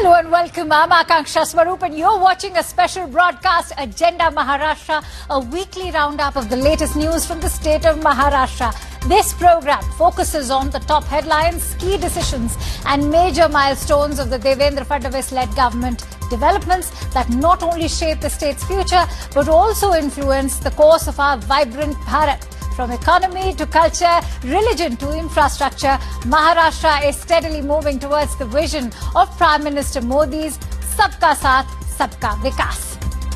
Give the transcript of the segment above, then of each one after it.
Hello and welcome. I'm Akanksha Swaroop and you're watching a special broadcast, Agenda Maharashtra, a weekly roundup of the latest news from the state of Maharashtra. This program focuses on the top headlines, key decisions and major milestones of the Devendra Fadnavis-led government, developments that not only shape the state's future but also influence the course of our vibrant Bharat. From economy to culture, religion to infrastructure, Maharashtra is steadily moving towards the vision of Prime Minister Modi's Sabka Saath, Sabka Vikas.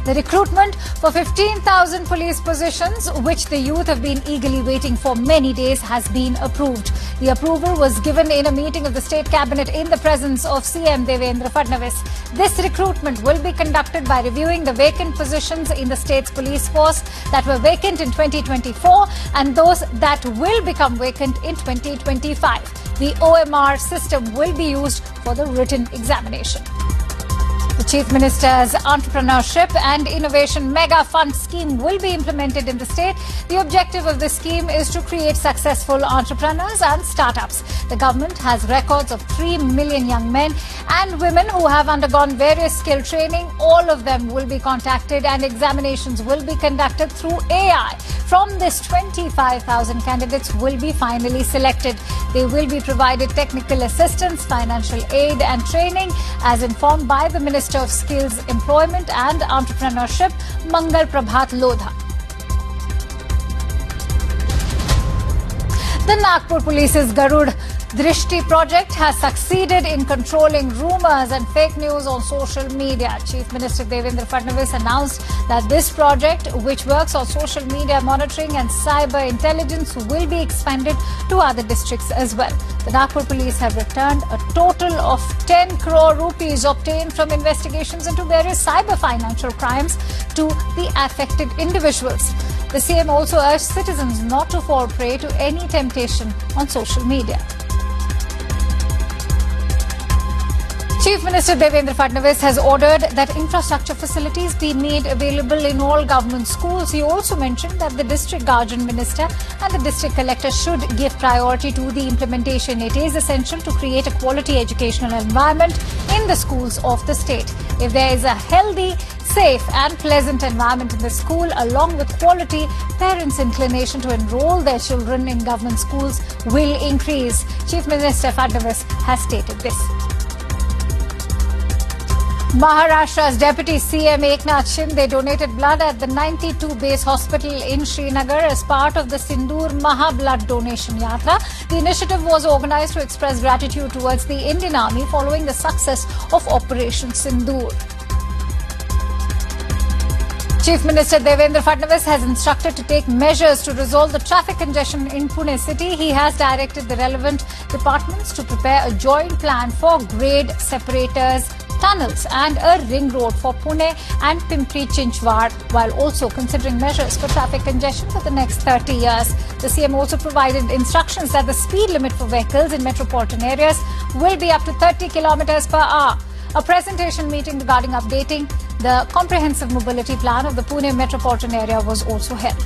The recruitment for 15,000 police positions, which the youth have been eagerly waiting for many days, has been approved. The approval was given in a meeting of the state cabinet in the presence of CM Devendra Fadnavis. This recruitment will be conducted by reviewing the vacant positions in the state's police force that were vacant in 2024 and those that will become vacant in 2025. The OMR system will be used for the written examination. The Chief Minister's Entrepreneurship and Innovation Mega Fund scheme will be implemented in the state. The objective of this scheme is to create successful entrepreneurs and startups. The government has records of 3 million young men and women who have undergone various skill training. All of them will be contacted and examinations will be conducted through AI. From this, 25,000 candidates will be finally selected. They will be provided technical assistance, financial aid and training as informed by the Minister of Skills, Employment and Entrepreneurship, Mangal Prabhat Lodha. The Nagpur Police's Garud Drishti project has succeeded in controlling rumours and fake news on social media. Chief Minister Devendra Fadnavis announced that this project, which works on social media monitoring and cyber intelligence, will be expanded to other districts as well. The Nagpur Police have returned a total of 10 crore rupees obtained from investigations into various cyber financial crimes to the affected individuals. The CM also urged citizens not to fall prey to any temptation on social media. Chief Minister Devendra Fadnavis has ordered that infrastructure facilities be made available in all government schools. He also mentioned that the district guardian minister and the district collector should give priority to the implementation. It is essential to create a quality educational environment in the schools of the state. If there is a healthy, safe and pleasant environment in the school, along with quality, parents' inclination to enroll their children in government schools will increase. Chief Minister Fadnavis has stated this. Maharashtra's Deputy CM Eknath Shinde donated blood at the 92 base hospital in Srinagar as part of the Sindoor Maha Blood Donation Yatra. The initiative was organized to express gratitude towards the Indian Army following the success of Operation Sindoor. Chief Minister Devendra Fadnavis has instructed to take measures to resolve the traffic congestion in Pune city. He has directed the relevant departments to prepare a joint plan for grade separators, tunnels and a ring road for Pune and Pimpri Chinchwad, while also considering measures for traffic congestion for the next 30 years. The CM also provided instructions that the speed limit for vehicles in metropolitan areas will be up to 30 kilometers per hour. A presentation meeting regarding updating the comprehensive mobility plan of the Pune metropolitan area was also held.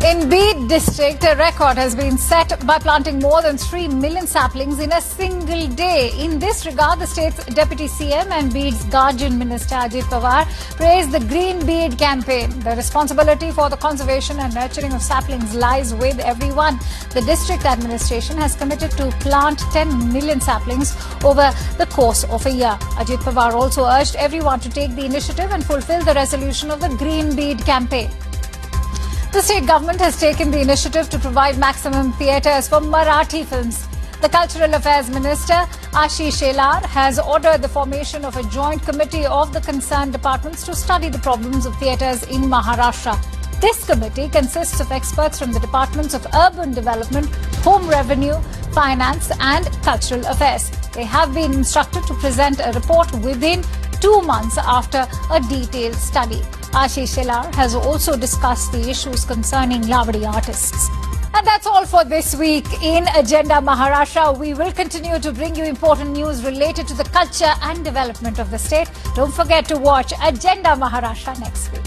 In Beed district, a record has been set by planting more than 3 million saplings in a single day. In this regard, the state's Deputy CM and Beed's Guardian Minister Ajit Pawar praised the Green Beed campaign. The responsibility for the conservation and nurturing of saplings lies with everyone. The district administration has committed to plant 10 million saplings over the course of a year. Ajit Pawar also urged everyone to take the initiative and fulfill the resolution of the Green Beed campaign. The state government has taken the initiative to provide maximum theatres for Marathi films. The Cultural Affairs Minister, Ashish Shelar, has ordered the formation of a joint committee of the concerned departments to study the problems of theatres in Maharashtra. This committee consists of experts from the departments of urban development, home revenue, finance and cultural affairs. They have been instructed to present a report within 2 months after a detailed study. Ashish Shelar has also discussed the issues concerning Lavadi artists. And that's all for this week in Agenda Maharashtra. We will continue to bring you important news related to the culture and development of the state. Don't forget to watch Agenda Maharashtra next week.